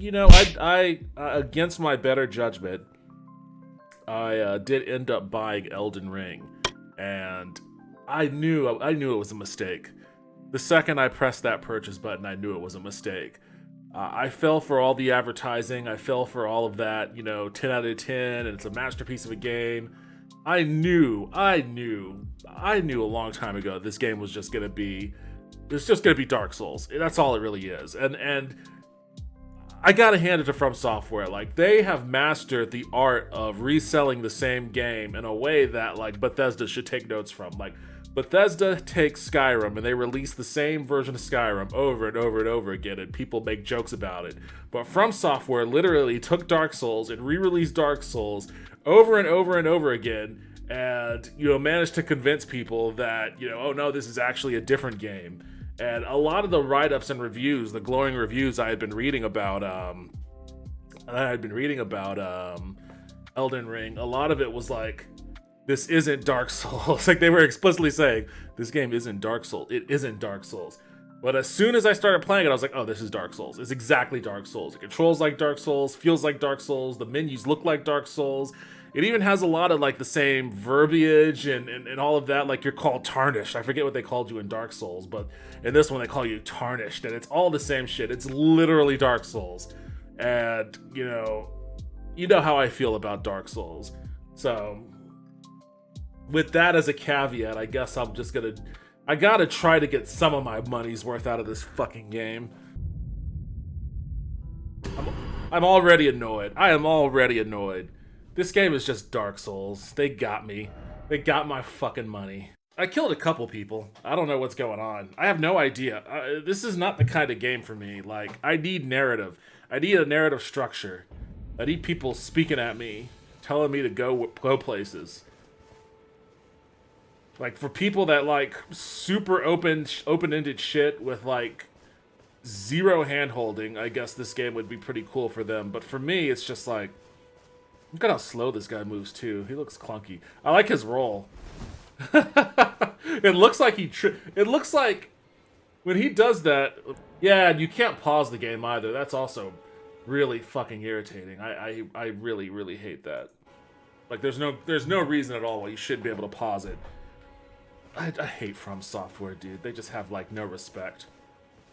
You know, I against my better judgment, I did end up buying Elden Ring, and I knew it was a mistake. The second I pressed that purchase button, I knew it was a mistake. I fell for all the advertising. I fell for all of that. 10 out of 10, and it's a masterpiece of a game. I knew a long time ago this game was just gonna be, it's just gonna be Dark Souls. That's all it really is. And I gotta hand it to From Software. Like, they have mastered the art of reselling the same game in a way that, like, Bethesda should take notes from. Like, Bethesda takes Skyrim and they release the same version of Skyrim over and over and over again, and people make jokes about it. But From Software literally took Dark Souls and re-released Dark Souls over and over and over again, and managed to convince people that oh no, this is actually a different game. And a lot of the write-ups and reviews, the glowing reviews I had been reading about, Elden Ring, a lot of it was like, this isn't Dark Souls. Like, they were explicitly saying, this game isn't Dark Souls. It isn't Dark Souls. But as soon as I started playing it, I was like, oh, this is Dark Souls. It's exactly Dark Souls. It controls like Dark Souls, feels like Dark Souls. The menus look like Dark Souls. It even has a lot of, like, the same verbiage and all of that. Like, you're called Tarnished. I forget what they called you in Dark Souls, but in this one they call you Tarnished. And it's all the same shit. It's literally Dark Souls. And, you know how I feel about Dark Souls. So, with that as a caveat, I guess I gotta try to get some of my money's worth out of this fucking game. I'm already annoyed. I am already annoyed. This game is just Dark Souls. They got me. They got my fucking money. I killed a couple people. I don't know what's going on. I have no idea. This is not the kind of game for me. Like, I need narrative. I need a narrative structure. I need people speaking at me, telling me to go places. Like, for people that like super open-ended shit with like zero hand-holding, I guess this game would be pretty cool for them. But for me, it's just like, look at how slow this guy moves too. He looks clunky. I like his roll. It looks like it looks like when he does that. Yeah, and you can't pause the game either. That's also really fucking irritating. I really, really hate that. Like, there's no reason at all why you shouldn't be able to pause it. I hate From Software, dude. They just have like no respect.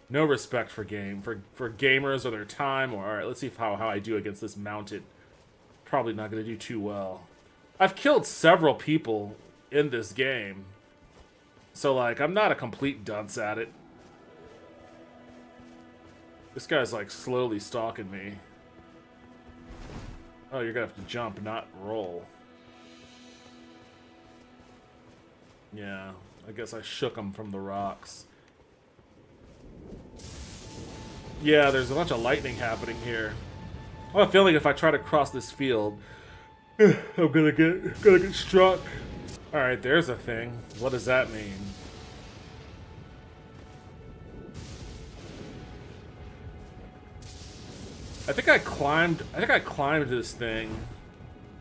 No respect for gamers or their time. Or, alright, let's see how I do against this mounted. Probably not going to do too well. I've killed several people in this game. So, like, I'm not a complete dunce at it. This guy's, like, slowly stalking me. Oh, you're going to have to jump, not roll. Yeah, I guess I shook him from the rocks. Yeah, there's a bunch of lightning happening here. I have a feeling if I try to cross this field, I'm gonna get struck. Alright, there's a thing. What does that mean? I think I climbed this thing.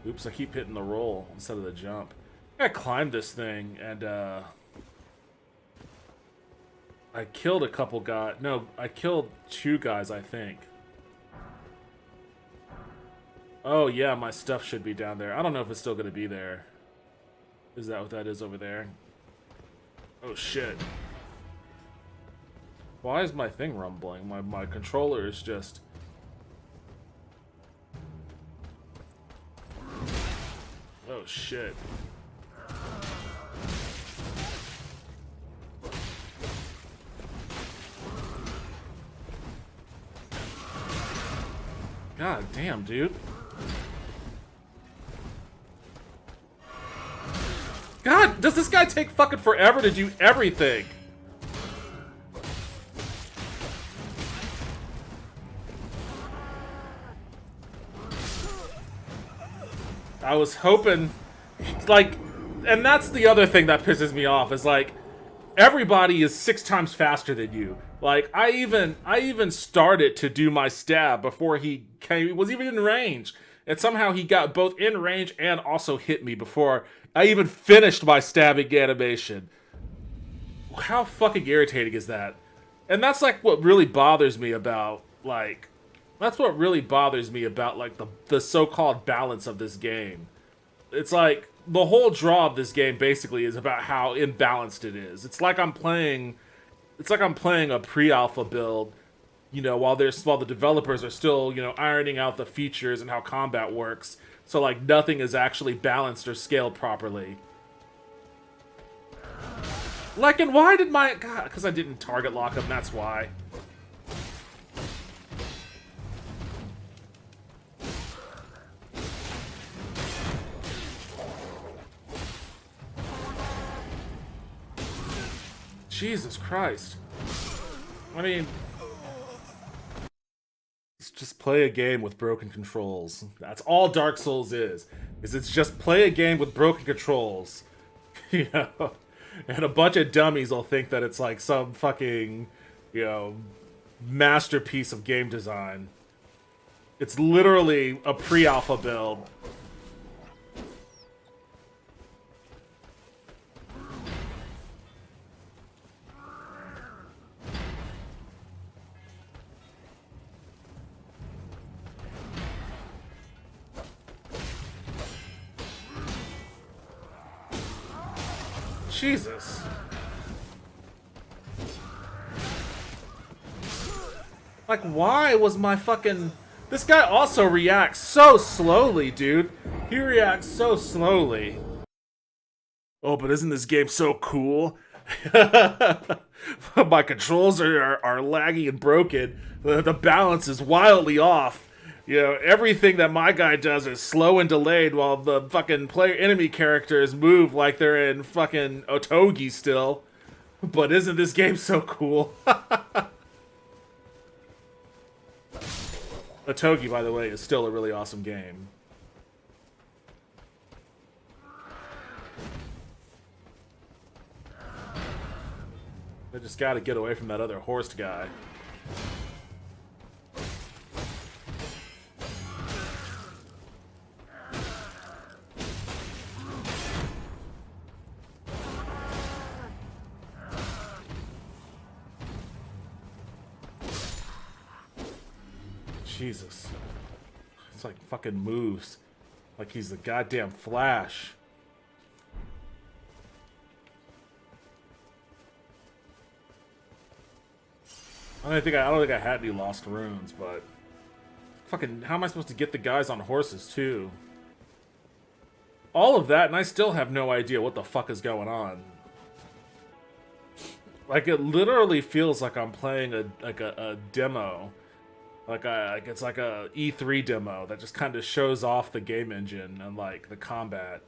Oops, I keep hitting the roll instead of the jump. I climbed this thing and I killed a couple guys. No, I killed 2 guys, I think. Oh yeah, my stuff should be down there. I don't know if it's still gonna be there. Is that what that is over there? Oh shit. Why is my thing rumbling? My controller is just... Oh shit. God damn, dude. God, does this guy take fucking forever to do everything? I was hoping, like, and that's the other thing that pisses me off, is like, everybody is 6 times faster than you. Like, I even started to do my stab before he was even in range. And somehow he got both in range and also hit me before I even finished my stabbing animation. How fucking irritating is that? And that's like what really bothers me about, like, That's what really bothers me about like the so-called balance of this game. It's like the whole draw of this game basically is about how imbalanced it is. It's like I'm playing a pre-alpha build, you know, while the developers are still, you know, ironing out the features and how combat works. So like nothing is actually balanced or scaled properly. Like, and why did my God? Because I didn't target lock him. That's why. Jesus Christ. I mean, just play a game with broken controls. That's all Dark Souls is it's just play a game with broken controls. You know? And a bunch of dummies will think that it's like some fucking, you know, masterpiece of game design. It's literally a pre-alpha build. Jesus. Like, why was my fucking... This guy also reacts so slowly, dude. He reacts so slowly. Oh, but isn't this game so cool? My controls are laggy and broken. The balance is wildly off. You know, everything that my guy does is slow and delayed while the fucking enemy characters move like they're in fucking Otogi still. But isn't this game so cool? Otogi, by the way, is still a really awesome game. I just gotta get away from that other horse guy. Jesus. It's like fucking moves. Like he's the goddamn Flash. I don't think I had any lost runes, but fucking how am I supposed to get the guys on horses too? All of that, and I still have no idea what the fuck is going on. Like it literally feels like I'm playing a demo. Like it's like a E3 demo that just kind of shows off the game engine and like the combat.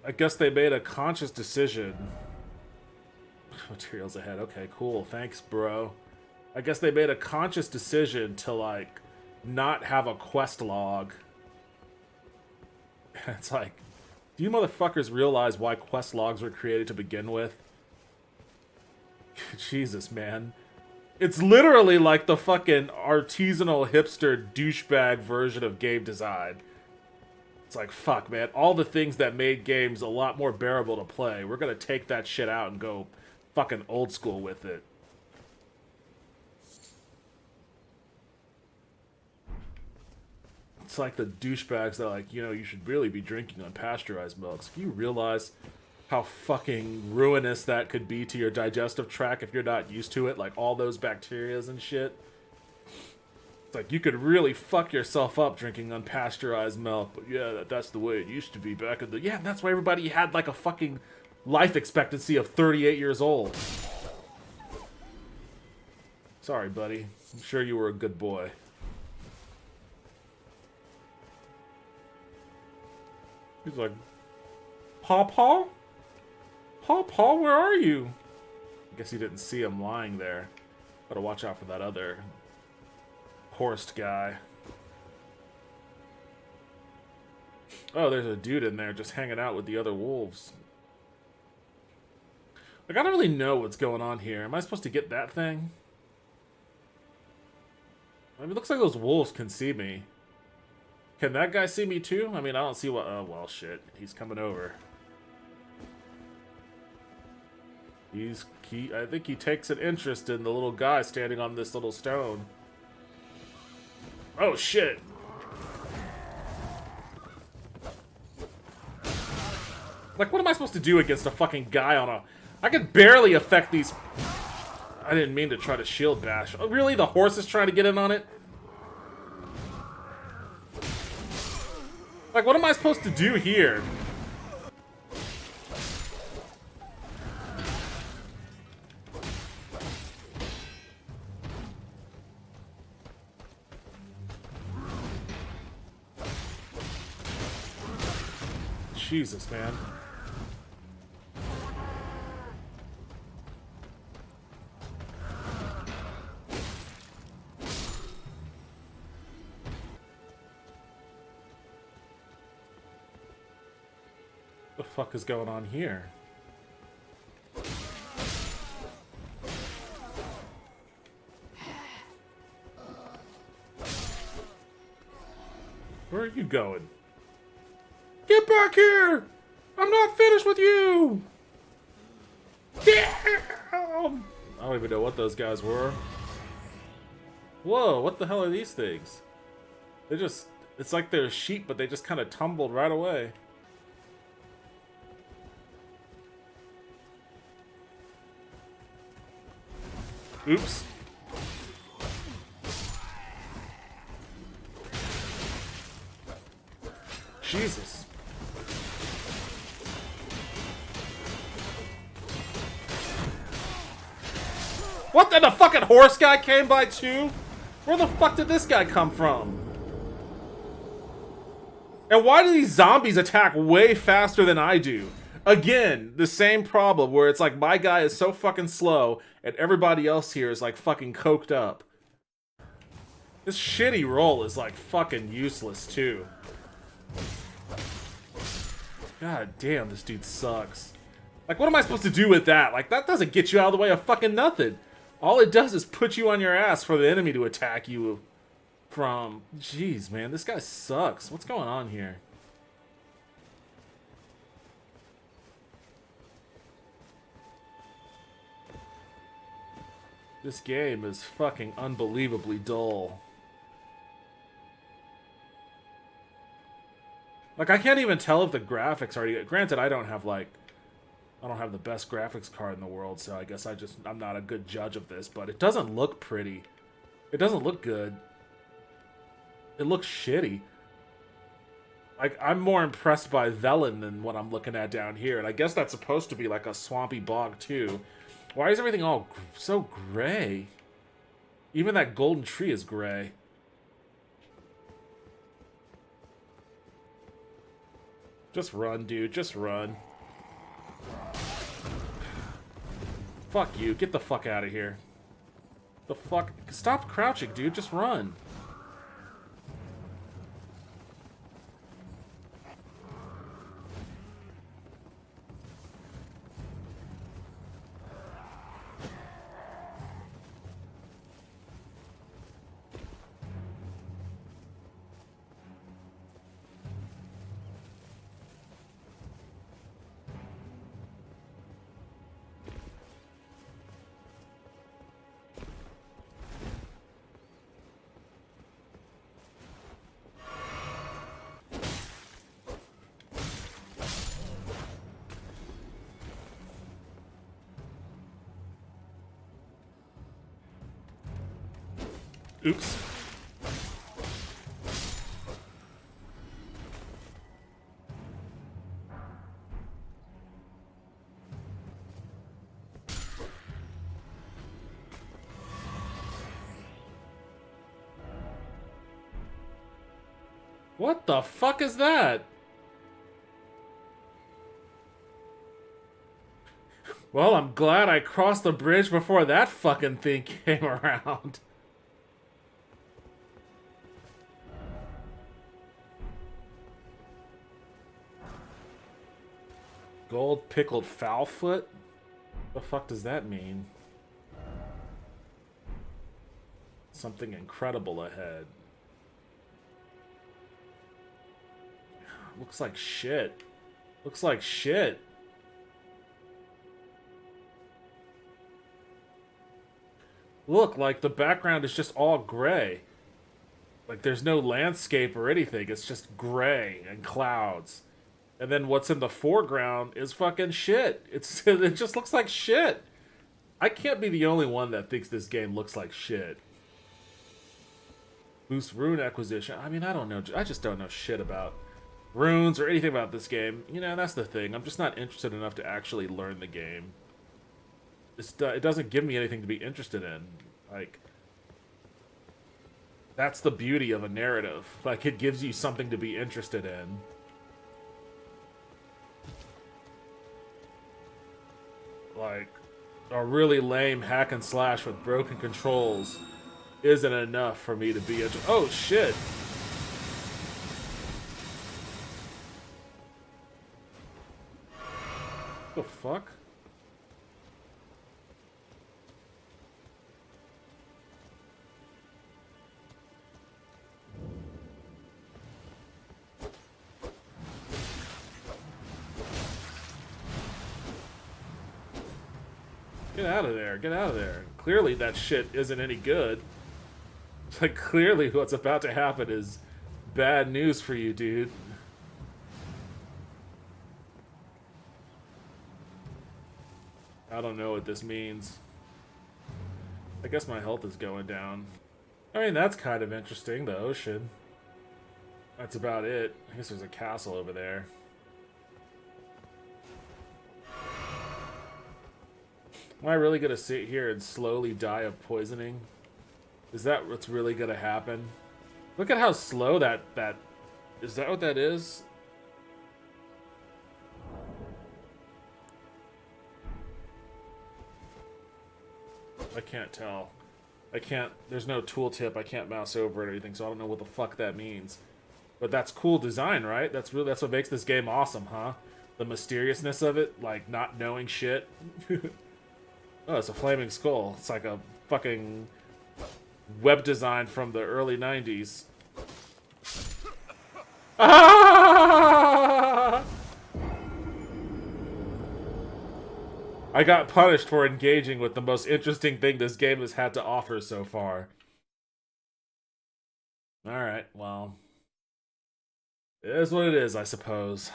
I guess they made a conscious decision. Materials ahead. Okay, cool. Thanks, bro. I guess they made a conscious decision to like not have a quest log. It's like, do you motherfuckers realize why quest logs were created to begin with? Jesus, man. It's literally like the fucking artisanal hipster douchebag version of game design. It's like, fuck, man. All the things that made games a lot more bearable to play, we're gonna take that shit out and go fucking old school with it. It's like the douchebags that are like, you know, you should really be drinking unpasteurized milks. Do you realize how fucking ruinous that could be to your digestive tract if you're not used to it? Like all those bacterias and shit. It's like you could really fuck yourself up drinking unpasteurized milk. But yeah, that's the way it used to be back in the... Yeah, that's why everybody had like a fucking life expectancy of 38 years old. Sorry, buddy. I'm sure you were a good boy. He's like, Paw? Paw, where are you? I guess he didn't see him lying there. Gotta watch out for that other horsed guy. Oh, there's a dude in there just hanging out with the other wolves. Like, I don't really know what's going on here. Am I supposed to get that thing? I mean, it looks like those wolves can see me. Can that guy see me too? I mean, I don't see what... Oh, well, shit. He's coming over. I think he takes an interest in the little guy standing on this little stone. Oh, shit. Like, what am I supposed to do against a fucking guy on a... I could barely affect these... I didn't mean to try to shield bash. Oh, really? The horse is trying to get in on it? Like, what am I supposed to do here? Jesus, man. What the fuck is going on here? Where are you going? Get back here! I'm not finished with you! Damn! I don't even know what those guys were. Whoa, what the hell are these things? They just... It's like they're sheep, but they just kind of tumbled right away. Oops. Jesus. What the fucking horse guy came by too? Where the fuck did this guy come from? And why do these zombies attack way faster than I do? Again, the same problem where it's like my guy is so fucking slow and everybody else here is like fucking coked up. This shitty roll is like fucking useless too. God damn, this dude sucks. Like, what am I supposed to do with that? Like, that doesn't get you out of the way of fucking nothing. All it does is put you on your ass for the enemy to attack you from. Jeez, man, this guy sucks. What's going on here? This game is fucking unbelievably dull. Like, I can't even tell if the graphics are... Granted, I don't have the best graphics card in the world, so I guess I'm not a good judge of this, but it doesn't look pretty. It doesn't look good. It looks shitty. Like, I'm more impressed by Velen than what I'm looking at down here, and I guess that's supposed to be like a swampy bog, too. Why is everything all so gray? Even that golden tree is gray. Just run, dude. Just run. Fuck you. Get the fuck out of here. The fuck? Stop crouching, dude. Just run. Oops. What the fuck is that? Well, I'm glad I crossed the bridge before that fucking thing came around. Gold pickled fowl foot? What the fuck does that mean? Something incredible ahead. Looks like shit. Looks like shit. Look, like the background is just all gray. Like, there's no landscape or anything. It's just gray and clouds. And then what's in the foreground is fucking shit. It just looks like shit. I can't be the only one that thinks this game looks like shit. Boost rune acquisition. I mean, I don't know. I just don't know shit about runes or anything about this game. You know, that's the thing. I'm just not interested enough to actually learn the game. It doesn't give me anything to be interested in. Like, that's the beauty of a narrative. Like, it gives you something to be interested in. Like, a really lame hack and slash with broken controls isn't enough for me to be oh shit. What the fuck? Get out of there. Get out of there. Clearly that shit isn't any good. Like, clearly what's about to happen is bad news for you, dude. I don't know what this means. I guess my health is going down. I mean, that's kind of interesting, the ocean. That's about it. I guess there's a castle over there. Am I really gonna sit here and slowly die of poisoning? Is that what's really gonna happen? Look at how slow that... Is that what that is? I can't tell. I can't... There's no tooltip. I can't mouse over it or anything, so I don't know what the fuck that means. But that's cool design, right? That's what makes this game awesome, huh? The mysteriousness of it, like not knowing shit. Oh, it's a flaming skull. It's like a fucking web design from the early 90s. Ah! I got punished for engaging with the most interesting thing this game has had to offer so far. Alright, well. It is what it is, I suppose.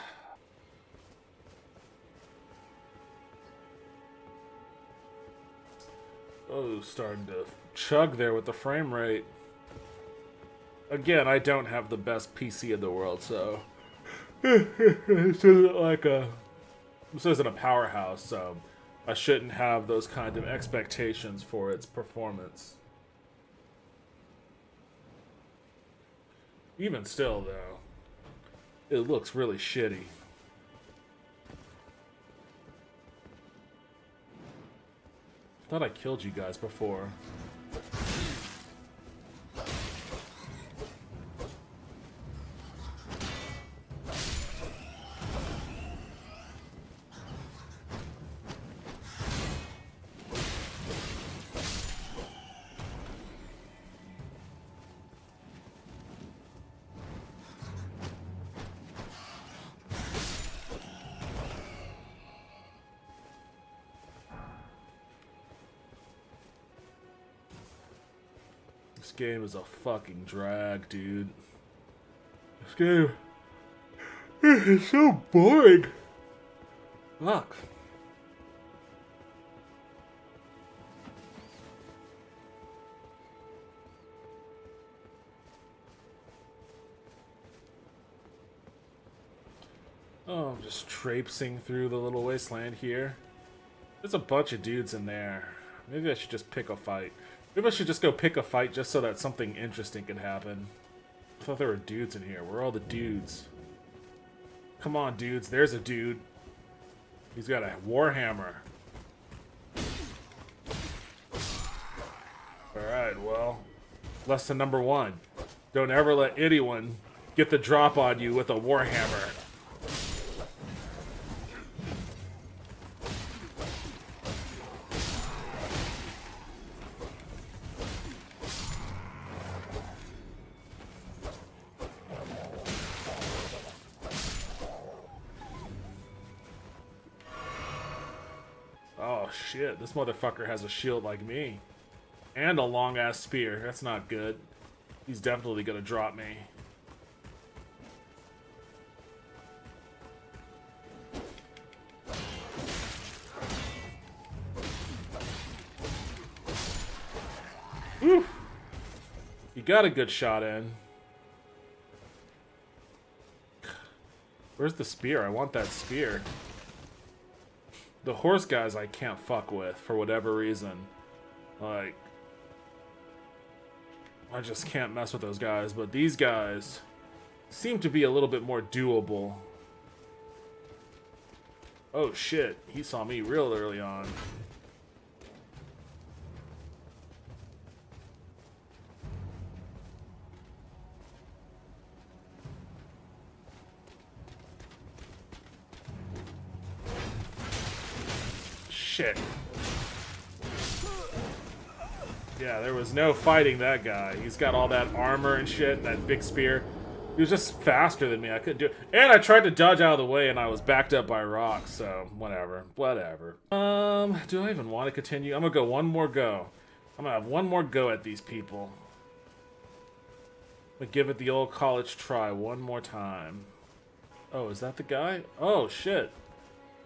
Oh, starting to chug there with the frame rate. Again, I don't have the best PC in the world, so... This isn't like a... This isn't a powerhouse, so... I shouldn't have those kind of expectations for its performance. Even still, though, it looks really shitty. Thought I killed you guys before. This game is a fucking drag, dude. This game is so boring. Fuck. Oh, I'm just traipsing through the little wasteland here. There's a bunch of dudes in there. Maybe I should just pick a fight. Maybe I should just go pick a fight just so that something interesting can happen. I thought there were dudes in here. Where are all the dudes? Come on, dudes. There's a dude. He's got a warhammer. Alright, well. Lesson number 1. Don't ever let anyone get the drop on you with a warhammer. Oh shit, this motherfucker has a shield like me. And a long ass spear. That's not good. He's definitely gonna drop me. Whew. He got a good shot in. Where's the spear? I want that spear. The horse guys I can't fuck with for whatever reason. Like, I just can't mess with those guys. But these guys seem to be a little bit more doable. Oh shit, he saw me real early on. Shit. Yeah, there was no fighting that guy. He's got all that armor and shit, and that big spear. He was just faster than me. I couldn't do it. And I tried to dodge out of the way, and I was backed up by rocks, so whatever. Whatever. Do I even want to continue? I'm gonna go one more go. I'm gonna have one more go at these people. I'm gonna give it the old college try one more time. Oh, is that the guy? Oh, shit.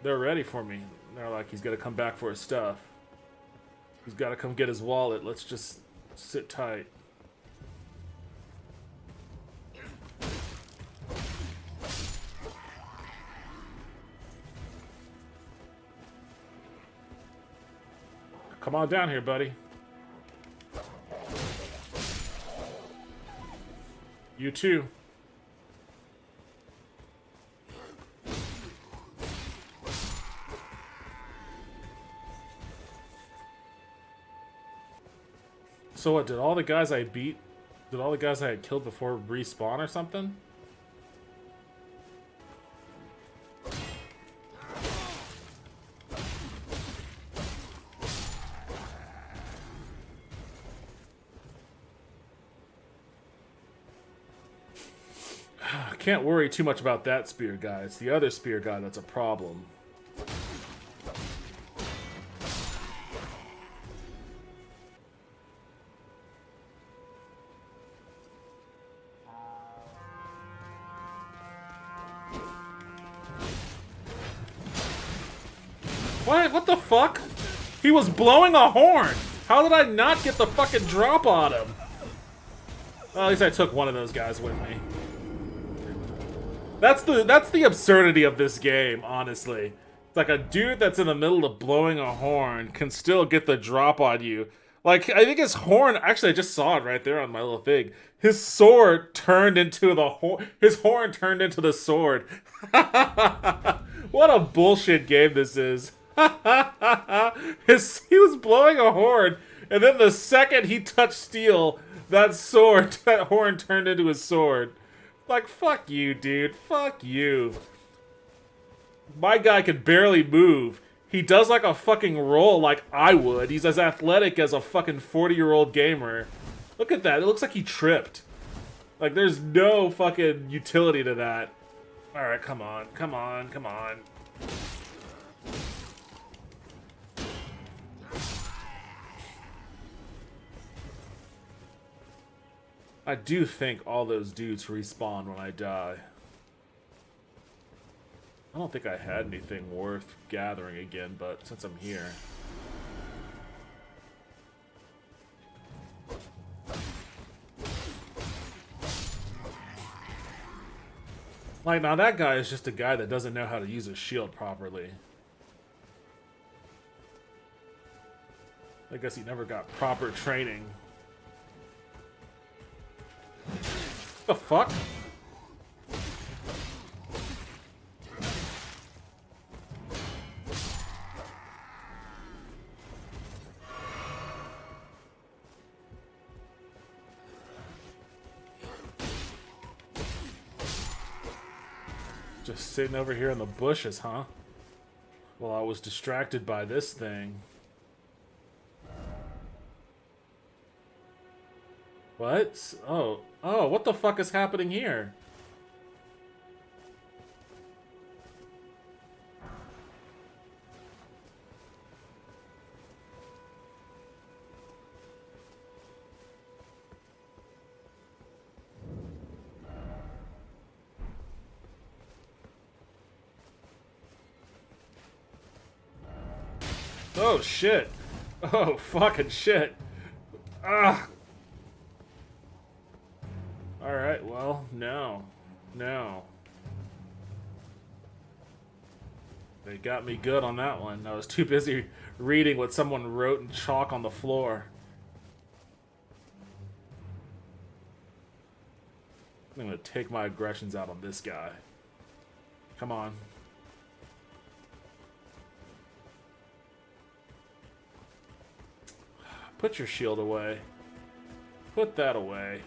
They're ready for me. They're like, he's got to come back for his stuff. He's got to come get his wallet. Let's just sit tight. Come on down here, buddy. You too. So what, did all the guys I beat, did all the guys I had killed before respawn or something? I can't worry too much about that spear guy. It's the other spear guy that's a problem. What the fuck? He was blowing a horn! How did I not get the fucking drop on him? Well, at least I took one of those guys with me. That's the absurdity of this game, honestly. It's like a dude that's in the middle of blowing a horn can still get the drop on you. Like, I think his horn, actually I just saw it right there on my little thing. His sword turned into the horn, his horn turned into the sword. What a bullshit game this is. He was blowing a horn, and then the second he touched steel, that horn turned into his sword. Like, fuck you, dude. Fuck you. My guy can barely move. He does like a fucking roll like I would. He's as athletic as a fucking 40-year-old gamer. Look at that. It looks like he tripped. Like, there's no fucking utility to that. Alright, come on. Come on. Come on. I do think all those dudes respawn when I die. I don't think I had anything worth gathering again, but since I'm here... Like, now that guy is just a guy that doesn't know how to use a shield properly. I guess he never got proper training. What the fuck? Just sitting over here in the bushes, huh? Well, I was distracted by this thing. What? Oh, what the fuck is happening here? Oh, shit. Oh, fucking shit. Ah. Alright, well, no. No. They got me good on that one. I was too busy reading what someone wrote in chalk on the floor. I'm gonna take my aggressions out on this guy. Come on. Put your shield away. Put that away.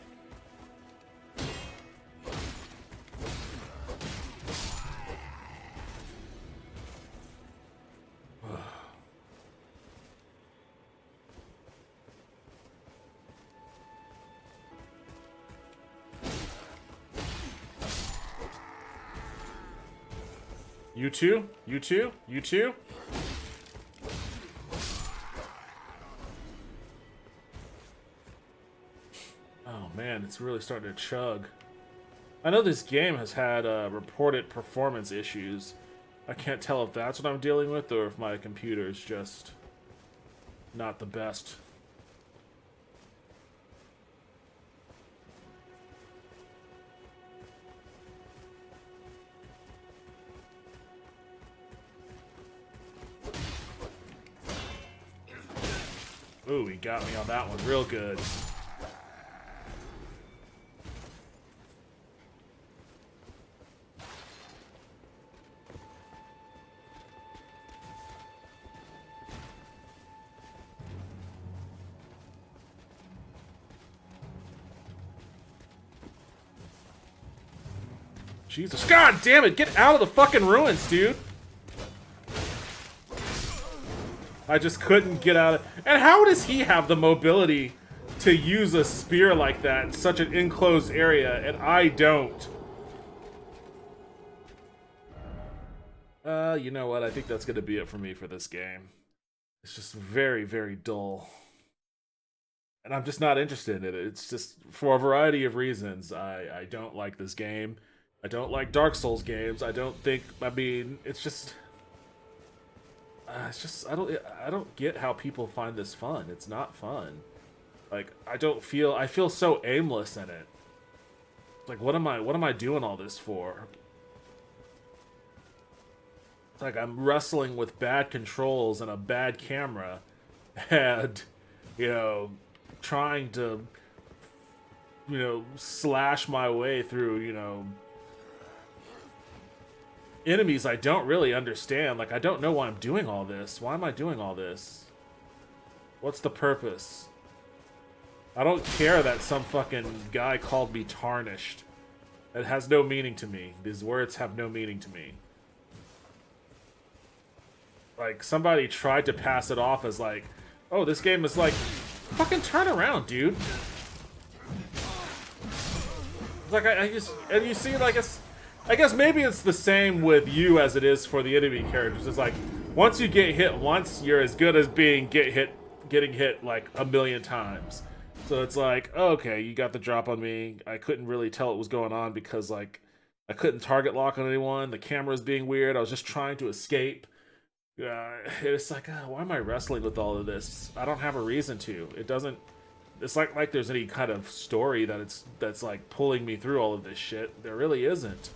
You too? You too? You too? Oh man, it's really starting to chug. I know this game has had reported performance issues. I can't tell if that's what I'm dealing with or if my computer's just not the best. Ooh, he got me on that one real good. Jesus. God damn it! Get out of the fucking ruins, dude! I just couldn't get out of... And how does he have the mobility to use a spear like that in such an enclosed area, and I don't? You know what? I think that's gonna be it for me for this game. It's just very, very dull. And I'm just not interested in it. It's just, for a variety of reasons, I don't like this game. I don't like Dark Souls games. I mean, it's just, I don't get how people find this fun. It's not fun. Like, I feel so aimless in it. Like, what am I doing all this for? It's like I'm wrestling with bad controls and a bad camera, and, you know, trying to, you know, slash my way through, you know, enemies I don't really understand. Like, I don't know why I'm doing all this. Why am I doing all this? What's the purpose? I don't care that some fucking guy called me tarnished. It has no meaning to me. These words have no meaning to me. Like, somebody tried to pass it off as like, oh, this game is like, fucking turn around, dude. Like, and you see, like, I guess maybe it's the same with you as it is for the enemy characters. It's like, once you get hit once, you're as good as getting hit like a million times. So it's like, okay, you got the drop on me. I couldn't really tell what was going on because, like, I couldn't target lock on anyone. The camera's being weird. I was just trying to escape. It's like, why am I wrestling with all of this? I don't have a reason to. It doesn't. It's like there's any kind of story that's like pulling me through all of this shit. There really isn't.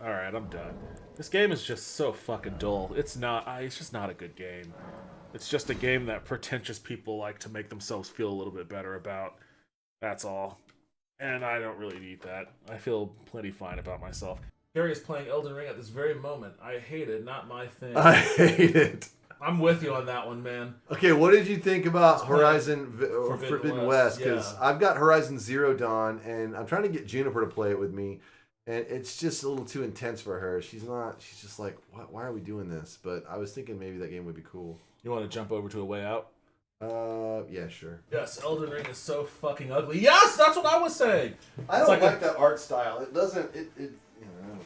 All right, I'm done. This game is just so fucking dull. It's not. It's just not a good game. It's just a game that pretentious people like to make themselves feel a little bit better about. That's all. And I don't really need that. I feel plenty fine about myself. Harry is playing Elden Ring at this very moment. I hate it, not my thing. I hate it. I'm with you on that one, man. Okay, what did you think about Horizon Forbidden West? Because yeah. I've got Horizon Zero Dawn, and I'm trying to get Juniper to play it with me, and it's just a little too intense for her. She's just like, why are we doing this? But I was thinking maybe that game would be cool. You want to jump over to A Way Out? Yeah, sure. Yes, Elden Ring is so fucking ugly. Yes, that's what I was saying. I don't like that art style. It doesn't. I don't know.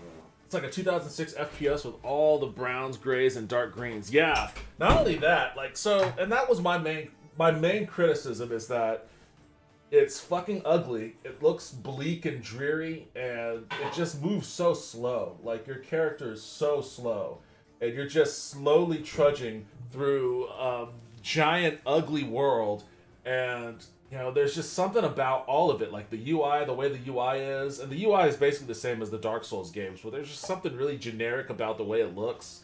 It's like a 2006 FPS with all the browns, grays, and dark greens. Yeah. Not only that, like, so, and that was my main criticism is that it's fucking ugly. It looks bleak and dreary, and it just moves so slow. Like, your character is so slow. and you're just slowly trudging through a giant, ugly world, and there's just something about all of it, like the UI, the way the UI is, and the UI is basically the same as the Dark Souls games, but there's just something really generic about the way it looks,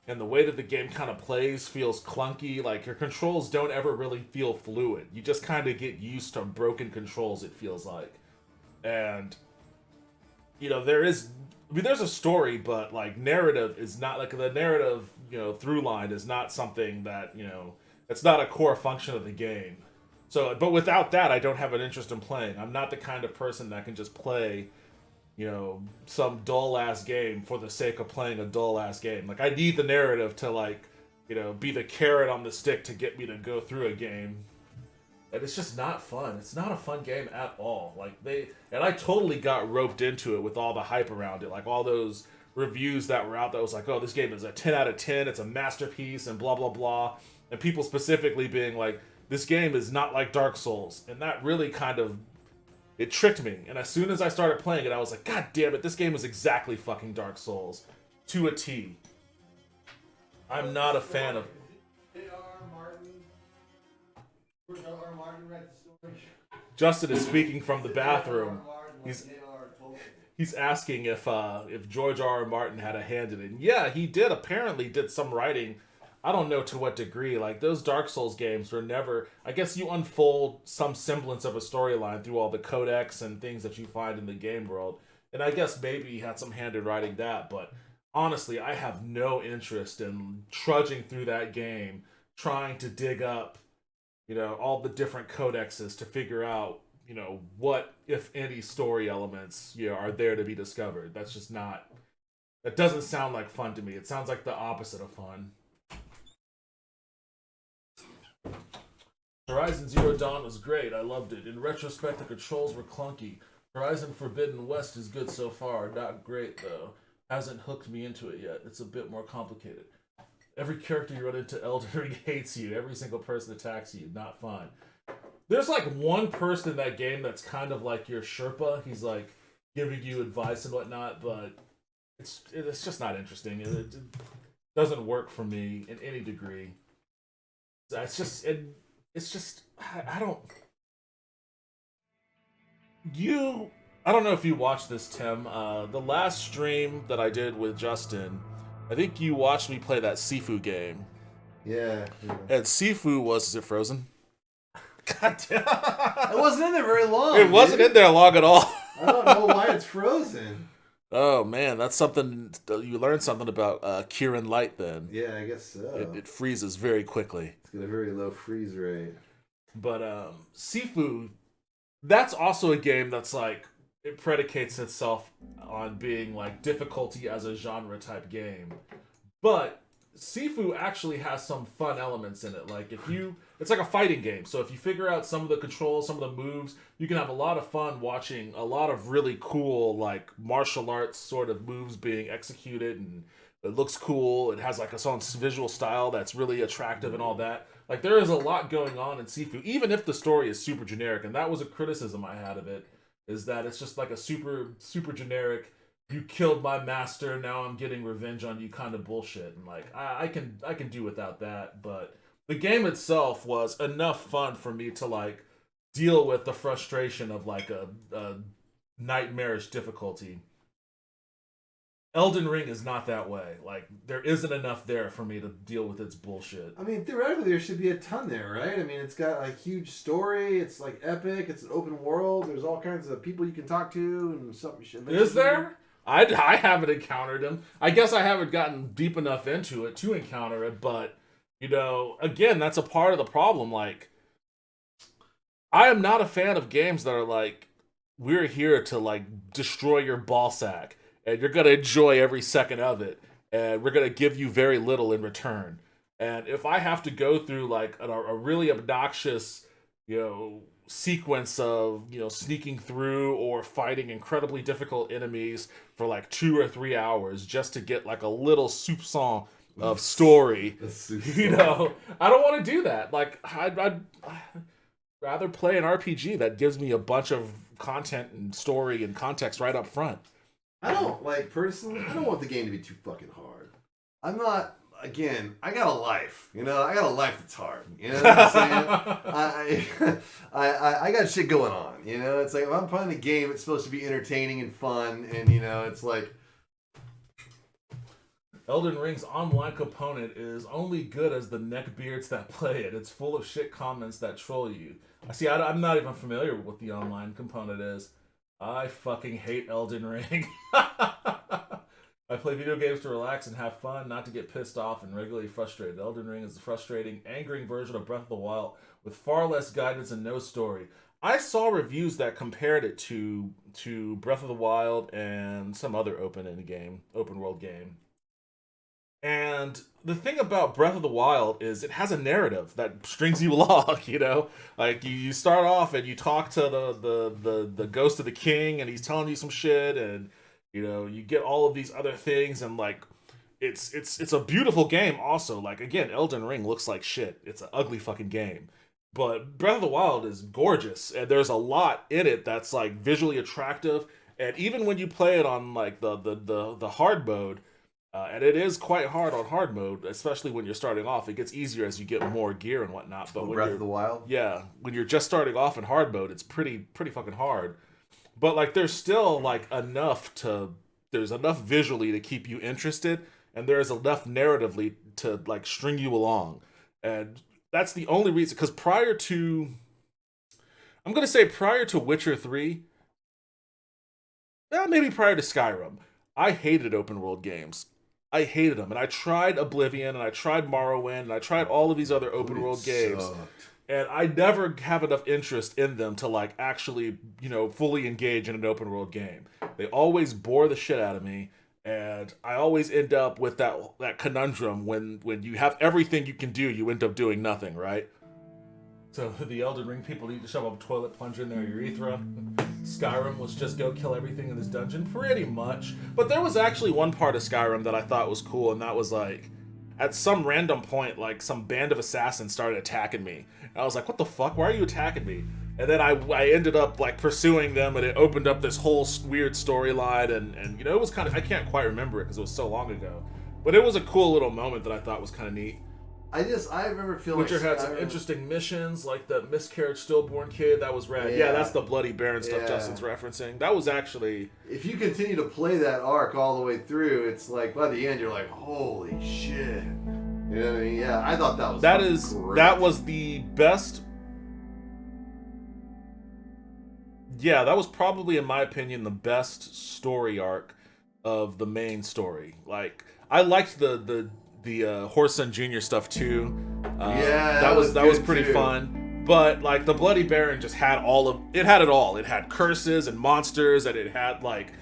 and the way that the game kind of plays feels clunky. Like, your controls don't ever really feel fluid. You just kind of get used to broken controls, it feels like. And, there's a story, but, like, narrative is not, like, the narrative, through line is not something that, it's not a core function of the game. So, but without that, I don't have an interest in playing. I'm not the kind of person that can just play some dull ass game for the sake of playing a dull ass game. Like, I need the narrative to, like, be the carrot on the stick to get me to go through a game. And it's just not fun. It's not a fun game at all. And I totally got roped into it with all the hype around it. Like, all those reviews that were out that was like, oh, this game is a 10 out of 10, it's a masterpiece, and blah, blah, blah. And people specifically being like, this game is not like Dark Souls. And that really kind of, it tricked me. And as soon as I started playing it, I was like, God damn it, this game is exactly fucking Dark Souls. To a T. I'm not a fan of... Justin is speaking from the bathroom. He's asking if George R. R. Martin had a hand in it. And yeah, he did. Apparently did some writing. I don't know to what degree. Like, those Dark Souls games were never... I guess you unfold some semblance of a storyline through all the codex and things that you find in the game world. And I guess maybe he had some hand in writing that. But honestly, I have no interest in trudging through that game, trying to dig up, all the different codexes to figure out, what, if any, story elements, are there to be discovered. That's just not... That doesn't sound like fun to me. It sounds like the opposite of fun. Horizon Zero Dawn was great. I loved it. In retrospect, the controls were clunky. Horizon Forbidden West is good so far. Not great, though. Hasn't hooked me into it yet. It's a bit more complicated. Every character you run into Elden Ring hates you. Every single person attacks you. Not fun. There's like one person in that game that's kind of like your Sherpa. He's like giving you advice and whatnot, but it's just not interesting. It doesn't work for me in any degree. It's just I don't know if you watched this, Tim. The last stream that I did with Justin, I think you watched me play that Sifu game. Yeah. And Sifu was... Is it frozen? God damn. It wasn't in there very long. It wasn't in there long at all. I don't know why it's frozen. Oh, man. That's something... You learned something about Kirin Light, then. Yeah, I guess so. It freezes very quickly. It's got a very low freeze rate. But Sifu... That's also a game that's like... It predicates itself on being like difficulty as a genre type game. But Sifu actually has some fun elements in it. Like, it's like a fighting game. So if you figure out some of the controls, some of the moves, you can have a lot of fun watching a lot of really cool, like, martial arts sort of moves being executed, and it looks cool. It has like its own visual style that's really attractive and all that. Like, there is a lot going on in Sifu, even if the story is super generic. And that was a criticism I had of it. Is that it's just like a super generic, you killed my master, now I'm getting revenge on you kind of bullshit. And like, I can do without that, but the game itself was enough fun for me to like deal with the frustration of like a nightmarish difficulty. Elden Ring is not that way. Like, there isn't enough there for me to deal with its bullshit. I mean, theoretically, there should be a ton there, right? I mean, it's got a huge story. It's, like, epic. It's an open world. There's all kinds of people you can talk to and something. Is there? I haven't encountered them. I guess I haven't gotten deep enough into it to encounter it, but, again, that's a part of the problem. Like, I am not a fan of games that are like, we're here to, like, destroy your ball sack. And you're going to enjoy every second of it. And we're going to give you very little in return. And if I have to go through, like, a really obnoxious, sequence of, sneaking through or fighting incredibly difficult enemies for, like, 2 or 3 hours just to get, like, a little soupçon of story, I don't want to do that. Like, I'd rather play an RPG that gives me a bunch of content and story and context right up front. I don't, personally, I don't want the game to be too fucking hard. I'm not. Again, I got a life. I got a life that's hard. You know what I'm saying? I got shit going on. It's like if I'm playing a game, it's supposed to be entertaining and fun, and it's like. Elden Ring's online component is only good as the neckbeards that play it. It's full of shit comments that troll you. I'm not even familiar with what the online component is. I fucking hate Elden Ring. I play video games to relax and have fun, not to get pissed off and regularly frustrated. Elden Ring is the frustrating, angering version of Breath of the Wild with far less guidance and no story. I saw reviews that compared it to Breath of the Wild and some other open world game. And the thing about Breath of the Wild is it has a narrative that strings you along, Like you start off and you talk to the ghost of the king and he's telling you some shit, and you get all of these other things, and like it's a beautiful game also. Like again, Elden Ring looks like shit. It's an ugly fucking game. But Breath of the Wild is gorgeous, and there's a lot in it that's like visually attractive, and even when you play it on like the hard mode, and it is quite hard on hard mode, especially when you're starting off. It gets easier as you get more gear and whatnot. But when Breath of the Wild? Yeah, when you're just starting off in hard mode, it's pretty fucking hard. But like there's still like there's enough visually to keep you interested, and there's enough narratively to like string you along. And that's the only reason, because prior to Witcher 3, maybe prior to Skyrim, I hated open world games. I hated them, and I tried Oblivion, and I tried Morrowind, and I tried all of these other open world games, and I never have enough interest in them to like actually, fully engage in an open world game. They always bore the shit out of me, and I always end up with that conundrum when you have everything you can do, you end up doing nothing, right? So the Elden Ring people need to shove a toilet plunger in their urethra. Skyrim was just go kill everything in this dungeon, pretty much. But there was actually one part of Skyrim that I thought was cool, and that was like, at some random point, like some band of assassins started attacking me. And I was like, what the fuck? Why are you attacking me? And then I ended up like pursuing them, and it opened up this whole weird storyline, and it was kind of, I can't quite remember it because it was so long ago. But it was a cool little moment that I thought was kind of neat. I remember feeling Witcher had some interesting missions, like the miscarriage stillborn kid. That was rad. Yeah, that's the Bloody Baron stuff Justin's referencing. That was actually... If you continue to play that arc all the way through, it's like, by the end, you're like, holy shit. You know what I mean? Yeah, I thought that was great. That was the best... Yeah, that was probably, in my opinion, the best story arc of the main story. Like, I liked the Whoreson Jr. stuff too. That was pretty fun. But like the Bloody Baron just had it had it all. It had curses and monsters, and it had like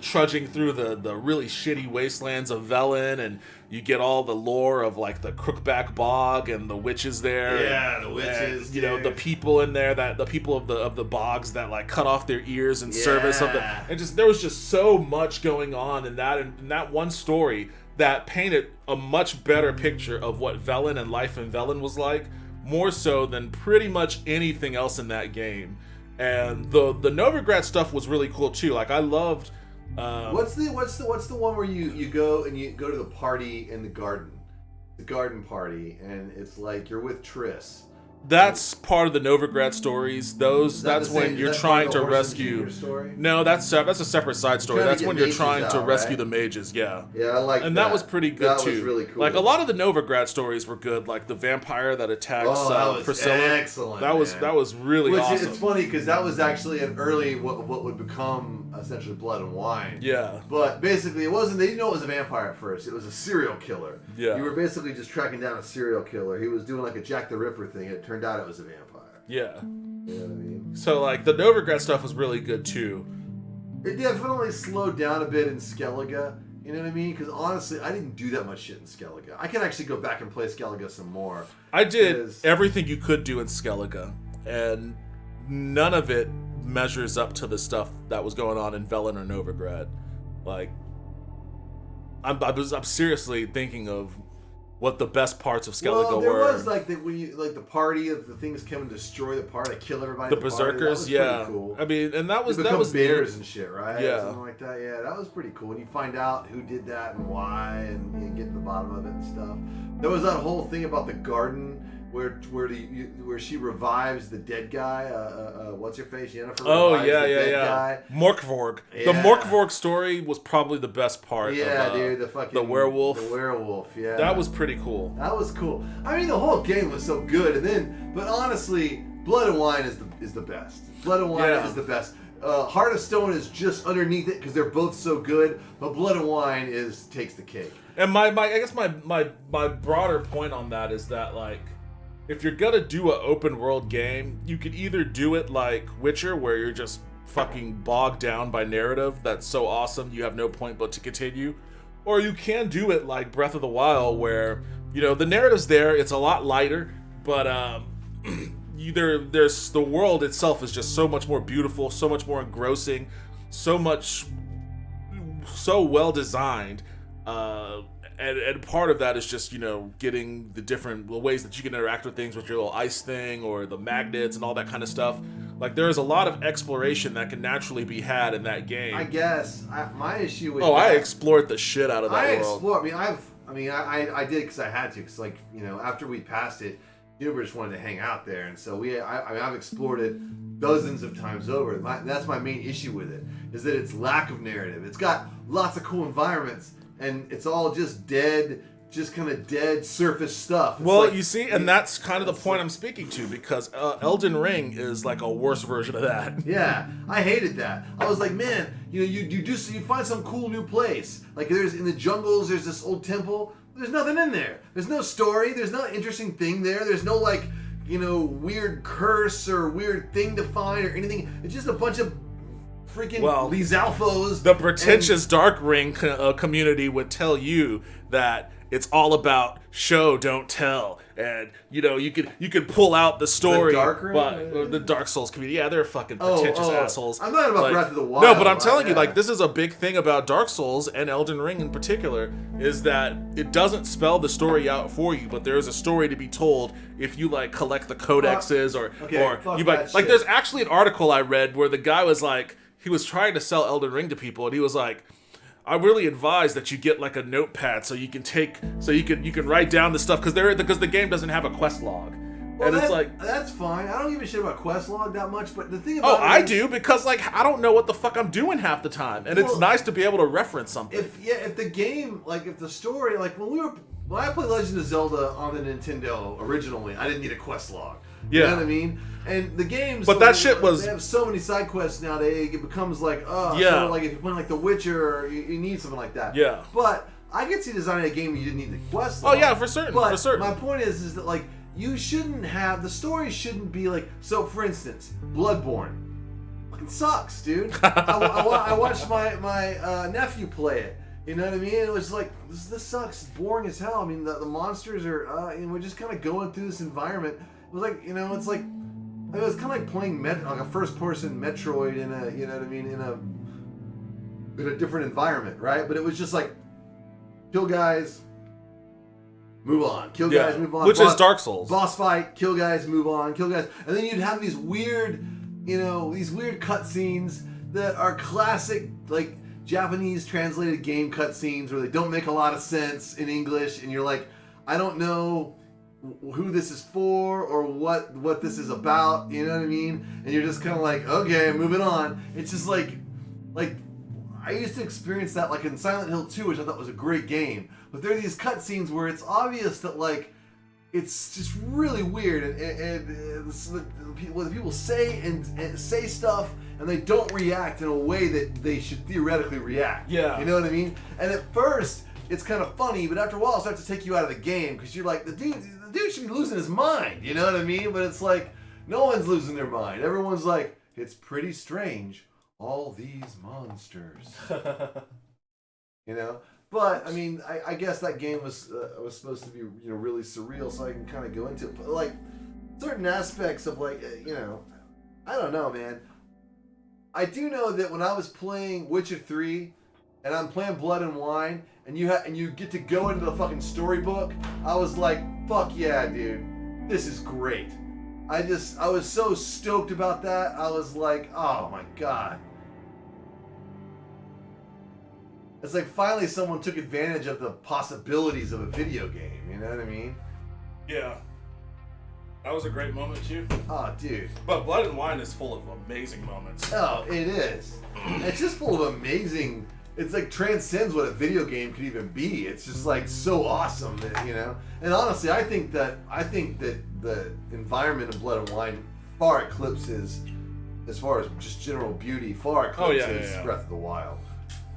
trudging through the really shitty wastelands of Velen, and you get all the lore of like the Crookback Bog and the witches there. Yeah, the witches. And, the people in there, the people of the bogs that like cut off their ears in service of there was just so much going on in that one story that painted a much better picture of what Velen and life in Velen was like, more so than pretty much anything else in that game. And the Novigrad stuff was really cool too. Like I loved. What's the one where you go to the party in the garden party, and it's like you're with Triss. That's part of the Novigrad stories. That's when you're trying to rescue. No, that's a separate side story. That's when you're trying to rescue the mages. Yeah. Yeah, I like that. And that was pretty good that too. That was really cool. Like a lot of the Novigrad stories were good. Like the vampire that attacks that was Priscilla. Excellent. That was really awesome. It's funny because that was actually an early what would become essentially Blood and Wine. Yeah. But basically, it wasn't. They didn't know it was a vampire at first. It was a serial killer. Yeah. You were basically just tracking down a serial killer. He was doing like a Jack the Ripper thing. It turned out it was a vampire. Yeah. You know what I mean? So like the Novigrad stuff was really good too. It definitely slowed down a bit in Skellige. You know what I mean? Because honestly, I didn't do that much shit in Skellige. I can actually go back and play Skellige some more. I did everything you could do in Skellige, and none of it measures up to the stuff that was going on in Velen or Novigrad. Like, I'm seriously thinking of what the best parts of Skellige well, there were. was like the party of the things come and destroy the party, like kill everybody. The at the party. That berserkers, was yeah. pretty cool. I mean, and that was They that become was bears neat. and shit, right? Yeah. Or something like that. Yeah, that was pretty cool. And you find out who did that and why, and you get to the bottom of it and stuff. There was that whole thing about the garden where she revives the dead guy. What's her face? Jennifer. Oh revives yeah, the yeah, dead yeah. Guy. Morkvorg. Yeah. The Morkvorg story was probably the best part. Yeah, of, dude. The fucking the werewolf. The werewolf. Yeah. That was pretty cool. That was cool. I mean, the whole game was so good, and then, but honestly, Blood and Wine is the best. Blood and Wine is the best. Heart of Stone is just underneath it because they're both so good, but Blood and Wine takes the cake. And I guess my broader point on that is that, like, if you're gonna do an open world game, you could either do it like Witcher, where you're just fucking bogged down by narrative that's so awesome you have no point but to continue, or you can do it like Breath of the Wild, where, you know, the narrative's there, it's a lot lighter, but there's the world itself is just so much more beautiful, so much more engrossing, so well designed. And part of that is just, you know, getting the different ways that you can interact with things with your little ice thing or the magnets and all that kind of stuff. Like, there is a lot of exploration that can naturally be had in that game. I guess my issue with I explored the shit out of that world. I did because I had to. Because, like, you know, after we passed it, Juniper just wanted to hang out there, and so I've explored it dozens of times over. That's my main issue with it, is that its lack of narrative. It's got lots of cool environments, and it's all just kind of dead surface stuff. It's well, you see, and that's kind of the point I'm speaking to, because Elden Ring is like a worse version of that. Yeah, I hated that. I was like, man, you know, you find some cool new place. Like, there's in the jungles, there's this old temple. There's nothing in there. There's no story. There's no interesting thing there. There's no, like, you know, weird curse or weird thing to find or anything. It's just a bunch of freaking Lizalfos. The pretentious Dark Ring community would tell you that it's all about show, don't tell, and, you know, you could pull out the story. The Dark Ring? But the Dark Souls community, yeah, they're fucking pretentious assholes. I'm not about like, Breath of the Wild. No, but I'm telling you, like, this is a big thing about Dark Souls and Elden Ring in particular, is that it doesn't spell the story out for you, but there's a story to be told if you, like, collect the codexes or you like. There's actually an article I read where the guy was like, he was trying to sell Elden Ring to people, and he was like, I really advise that you get, like, a notepad so you can write down the stuff, because the game doesn't have a quest log. Well, and it's like, that's fine. I don't give a shit about quest log that much, but the thing about I do, because, like, I don't know what the fuck I'm doing half the time, and it's nice to be able to reference something. If the game, like, if the story, like, when I played Legend of Zelda on the Nintendo originally, I didn't need a quest log. Yeah. You know what I mean? And the games, but that shit was. They have so many side quests nowadays. It becomes like, sort of like if you're playing like The Witcher, you need something like that. Yeah. But I could see designing a game where you didn't need the quest log. Oh yeah, for certain. But for certain. my point is that, like, you shouldn't have, the story shouldn't be like, so for instance, Bloodborne. Fucking sucks, dude. I watched my nephew play it. You know what I mean? It was like, this sucks. It's boring as hell. I mean, the monsters are, and we're just kind of going through this environment. It was like, you know, it's like, it was kind of like playing like a first-person Metroid in a, you know what I mean, in a different environment, right? But it was just like, kill guys, move on. Kill guys, move on. Which is Dark Souls. Boss fight, kill guys, move on. Kill guys. And then you'd have these weird, you know, these weird cutscenes that are classic, like, Japanese translated game cutscenes where they don't make a lot of sense in English, and you're like, I don't know who this is for or what this is about, you know what I mean? And you're just kind of like, okay, moving on. It's just like I used to experience that, like, in Silent Hill 2, which I thought was a great game. But there are these cutscenes where it's obvious that, like, it's just really weird, and people say and say stuff, and they don't react in a way that they should theoretically react. Yeah. You know what I mean? And at first, it's kind of funny, but after a while, it starts to take you out of the game, because you're like, the dude should be losing his mind. You know what I mean? But it's like, no one's losing their mind. Everyone's like, it's pretty strange, all these monsters. You know? But I mean, I guess that game was supposed to be, you know, really surreal, so I can kind of go into it. But, like, certain aspects of, like, you know, I don't know, man. I do know that when I was playing Witcher 3 and I'm playing Blood and Wine, and you get to go into the fucking storybook, I was like, fuck yeah, dude. This is great. I was so stoked about that. I was like, oh my god. It's like finally someone took advantage of the possibilities of a video game, you know what I mean? Yeah. That was a great moment too. Oh, dude. But Blood and Wine is full of amazing moments. Oh, it is. It's just full of amazing... It's like transcends what a video game could even be. It's just like so awesome that, you know. And honestly, I think that the environment of Blood and Wine far eclipses, as far as just general beauty, far eclipses Breath of the Wild.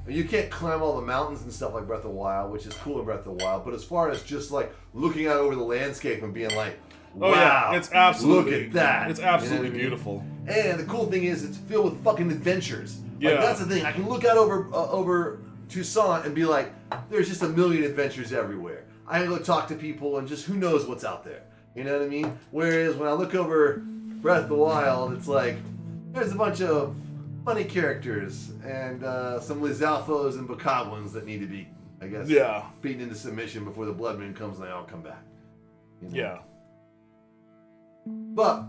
You can't climb all the mountains and stuff like Breath of the Wild, which is cool in Breath of the Wild. But as far as just like looking out over the landscape and being like, wow, it's absolutely, look at that. It's absolutely you know beautiful. And the cool thing is, it's filled with fucking adventures. Yeah. Like, that's the thing. I can look out over Tucson and be like, there's just a million adventures everywhere. I can go talk to people and just who knows what's out there. You know what I mean? Whereas when I look over Breath of the Wild, it's like, there's a bunch of funny characters and some Lizalfos and Bokoblins that need to be, I guess, beaten into submission before the Blood Moon comes and they all come back. You know? Yeah. But,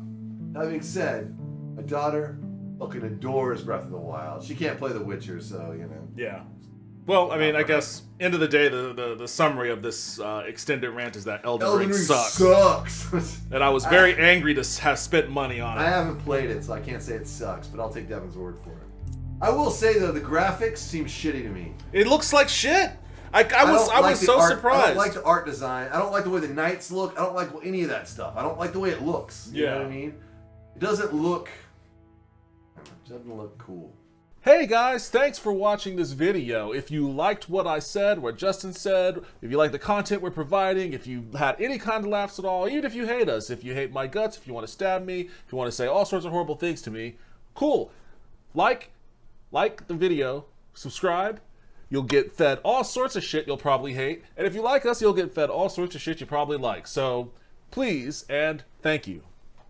having said, my daughter fucking adores Breath of the Wild. She can't play The Witcher, so, you know. Yeah. Well, I mean, I guess, end of the day, the summary of this extended rant is that Elden Ring sucks. And I was very angry to have spent money on it. I haven't played it, so I can't say it sucks, but I'll take Devin's word for it. I will say, though, the graphics seem shitty to me. It looks like shit. I was so surprised. I don't like the art design. I don't like the way the knights look. I don't like any of that stuff. I don't like the way it looks. You know what I mean? It doesn't look cool. Hey guys, thanks for watching this video. If you liked what I said, what Justin said, if you like the content we're providing, if you had any kind of laughs at all, even if you hate us, if you hate my guts, if you want to stab me, if you want to say all sorts of horrible things to me, cool. Like the video, subscribe. You'll get fed all sorts of shit you'll probably hate. And if you like us, you'll get fed all sorts of shit you probably like. So, please and thank you.